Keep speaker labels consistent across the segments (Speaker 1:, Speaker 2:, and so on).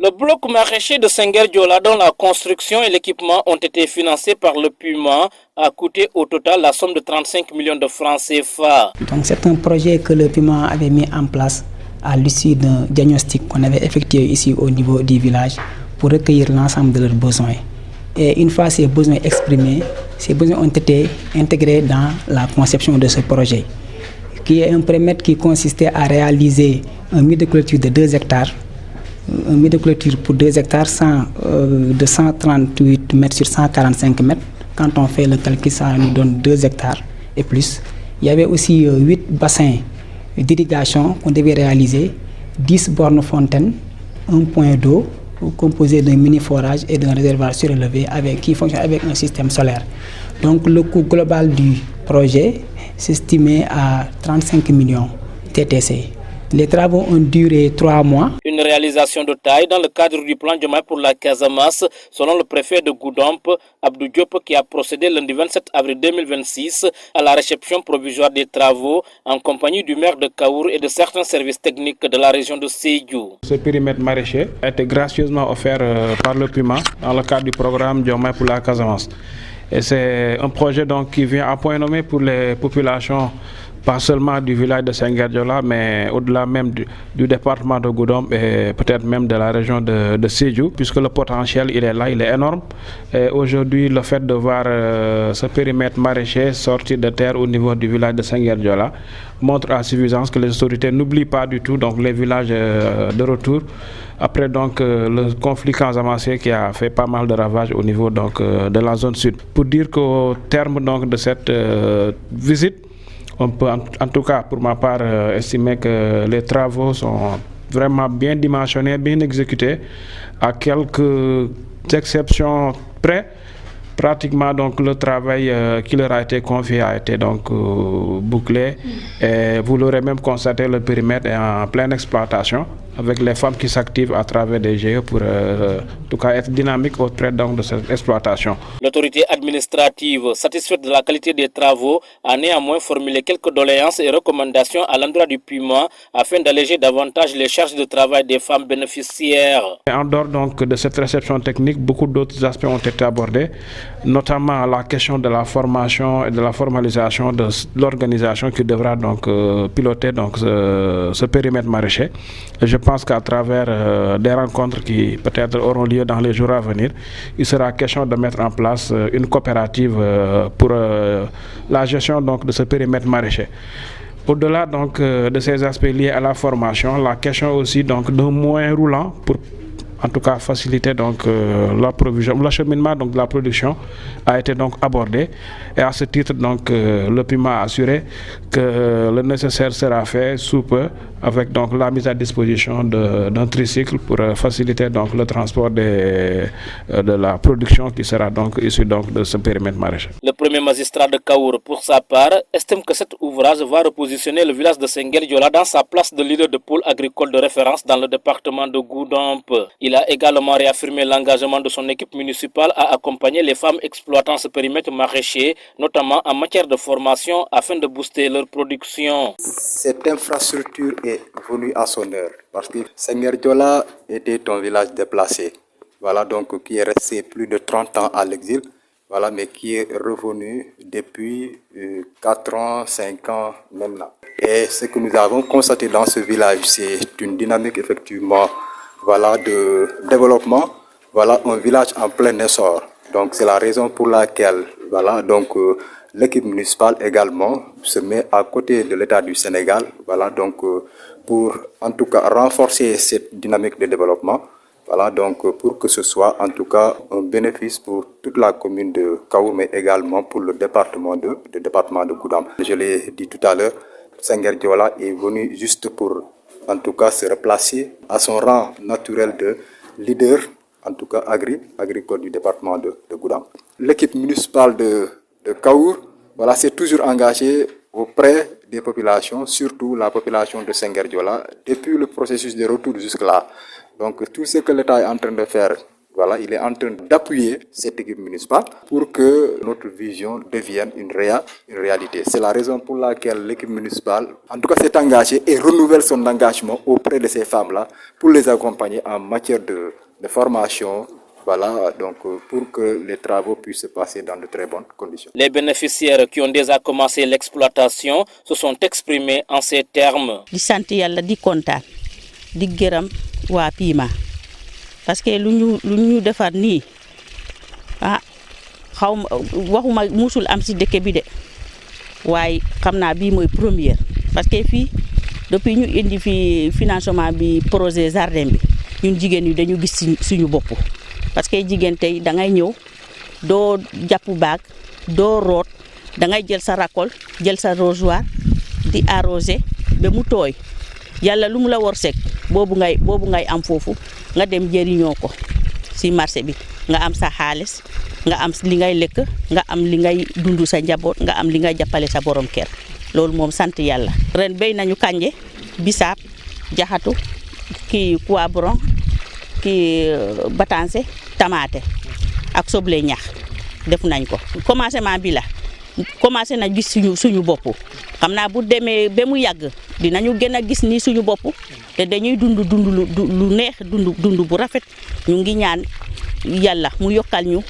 Speaker 1: Le bloc maraîcher de Senghor-Diola, dont la construction et l'équipement ont été financés par le PUMA, a coûté au total la somme de 35 millions de francs CFA.
Speaker 2: Donc c'est un projet que le PUMA avait mis en place à l'issue d'un diagnostic qu'on avait effectué ici au niveau du village pour recueillir l'ensemble de leurs besoins. Et une fois ces besoins exprimés, ces besoins ont été intégrés dans la conception de ce projet, qui est un périmètre qui consistait à réaliser un mur de clôture de 2 hectares, un mur de clôture pour 2 hectares de 138 mètres sur 145 mètres. Quand on fait le calcul, ça nous donne 2 hectares et plus. Il y avait aussi 8 bassins d'irrigation qu'on devait réaliser, 10 bornes fontaines, un point d'eau composé d'un mini-forage et d'un réservoir surélevé qui fonctionne avec un système solaire. Donc le coût global du projet s'estimait à 35 millions TTC. Les travaux ont duré 3 mois.
Speaker 1: Une réalisation de taille dans le cadre du plan Diomaye pour la Casamance, selon le préfet de Goudomp, Abdou Diop, qui a procédé lundi 27 avril 2026 à la réception provisoire des travaux en compagnie du maire de Kaour et de certains services techniques de la région de Sédhiou.
Speaker 3: Ce périmètre maraîcher a été gracieusement offert par le PUMA dans le cadre du programme Diomaye pour la Casamance. Et c'est un projet donc qui vient à point nommé pour les populations, pas seulement du village de Senghor-Diola, mais au-delà même du département de Goudomp et peut-être même de la région de Sédhiou, puisque le potentiel il est là, il est énorme. Et aujourd'hui, le fait de voir ce périmètre maraîcher sortir de terre au niveau du village de Senghor-Diola montre à suffisance que les autorités n'oublient pas du tout donc les villages de retour. Après donc le conflit Casamance qui a fait pas mal de ravages au niveau donc de la zone sud. Pour dire qu'au terme donc de cette visite, on peut en tout cas pour ma part estimer que les travaux sont vraiment bien dimensionnés, bien exécutés, à quelques exceptions près. Pratiquement donc le travail qui leur a été confié a été donc bouclé et vous l'aurez même constaté, le périmètre est en pleine exploitation avec les femmes qui s'activent à travers des GE pour en tout cas être dynamique auprès donc de cette exploitation.
Speaker 1: L'autorité administrative, satisfaite de la qualité des travaux, a néanmoins formulé quelques doléances et recommandations à l'endroit du PUMA afin d'alléger davantage les charges de travail des femmes bénéficiaires.
Speaker 3: Et en dehors donc de cette réception technique, beaucoup d'autres aspects ont été abordés, notamment la question de la formation et de la formalisation de l'organisation qui devra donc piloter donc ce périmètre maraîcher. Et je pense qu'à travers des rencontres qui peut-être auront lieu dans les jours à venir, il sera question de mettre en place une coopérative pour la gestion donc de ce périmètre maraîcher. Au-delà donc de ces aspects liés à la formation, la question aussi donc d'un moyen roulant pour en tout cas faciliter donc l'acheminement donc de la production a été donc abordé et à ce titre donc le PUMA a assuré que le nécessaire sera fait sous peu avec donc la mise à disposition d'un tricycle pour faciliter donc le transport de la production qui sera donc issue donc de ce périmètre maraîcher.
Speaker 1: Le premier magistrat de Kaour, pour sa part, estime que cet ouvrage va repositionner le village de Senghor-Diola dans sa place de leader de pôle agricole de référence dans le département de Goudomp. Il a également réaffirmé l'engagement de son équipe municipale à accompagner les femmes exploitant ce périmètre maraîcher, notamment en matière de formation, afin de booster leur production.
Speaker 4: Cette infrastructure est venue à son heure parce que Senghor-Diola était un village déplacé, voilà, donc qui est resté plus de 30 ans à l'exil, voilà, mais qui est revenu depuis 4 ans, 5 ans maintenant. Et ce que nous avons constaté dans ce village, c'est une dynamique effectivement, voilà, de développement, voilà, un village en plein essor. Donc c'est la raison pour laquelle, voilà, donc l'équipe municipale également se met à côté de l'État du Sénégal, voilà, donc pour en tout cas renforcer cette dynamique de développement, voilà, donc pour que ce soit en tout cas un bénéfice pour toute la commune de Kaour, mais également pour le département de Goudomp. Je l'ai dit tout à l'heure, Senghor-Diola est venu juste pour en tout cas se replacer à son rang naturel de leader, en tout cas agricole du département de Goudomp. L'équipe municipale de Kaour, voilà, s'est toujours engagée auprès des populations, surtout la population de Senghor-Diola, depuis le processus de retour jusque-là. Donc tout ce que l'État est en train de faire, Voilà, il est en train d'appuyer cette équipe municipale pour que notre vision devienne une réalité. C'est la raison pour laquelle l'équipe municipale, en tout cas, s'est engagée et renouvelle son engagement auprès de ces femmes-là pour les accompagner en matière de formation. Voilà, donc pour que les travaux puissent se passer dans de très bonnes conditions.
Speaker 1: Les bénéficiaires qui ont déjà commencé l'exploitation se sont exprimés en ces termes.
Speaker 5: Di sant Yàlla di kontaan di gërëm waa Pima parce que lu ñu defar nii waxuma musul am ci dëkk bi de waaye xam naa bii mooy première parce que fii depuis ñu indi fi financement bi projet jardin bi ñun jigéen ñi dañu gis suñu bopp. parce que jigéen tey da ngay ñëw doo jàpp baag doo root da ngay jël sa racole jël sa rosoir di arroser ba mu tooy yàlla lu mu la wërsëg boobu ngay am foofu nga dem jëriñoo ko ci marché bi nga am sa xaalis nga am li ngay lekk nga am li ngay dund sa njaboot nga am li ngay jàppale sa borom kër loolu moom sant yàlla. ren béy nañu kanje bisaab jaxatu kii poivron kii batanse tamaate ak soble ñax def nañ ko commencement bi la commencé na gis suñu bopp xam naa bu demee ba mu yàgg dinañu gën a gis ni suñu bopp te dañuy dund lu neex dund bu rafet ñu ngi ñaan yàlla mu yokkal ñu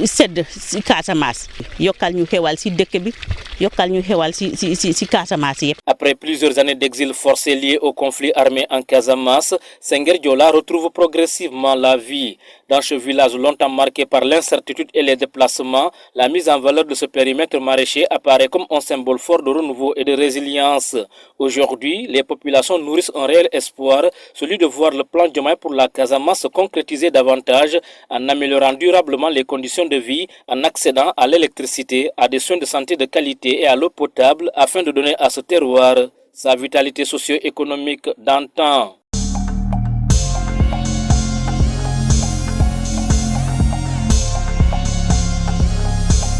Speaker 5: sedd ci Casamance yokkal ñu xewal ci dëkk bi yokkal ñu xewal ci Casamance yëpp.
Speaker 1: Après plusieurs années d'exil forcé lié au conflit armé en Casamance, Senghel Diola retrouve progressivement la vie. Dans ce village longtemps marqué par l'incertitude et les déplacements, la mise en valeur de ce périmètre maraîcher apparaît comme un symbole fort de renouveau et de résilience. Aujourd'hui, les populations nourrissent un réel espoir, celui de voir le plan Diomaye pour la Casamance se concrétiser davantage en améliorant durablement les conditions de vie, en accédant à l'électricité, à des soins de santé de qualité et à l'eau potable afin de donner à ce terroir sa vitalité socio-économique d'antan.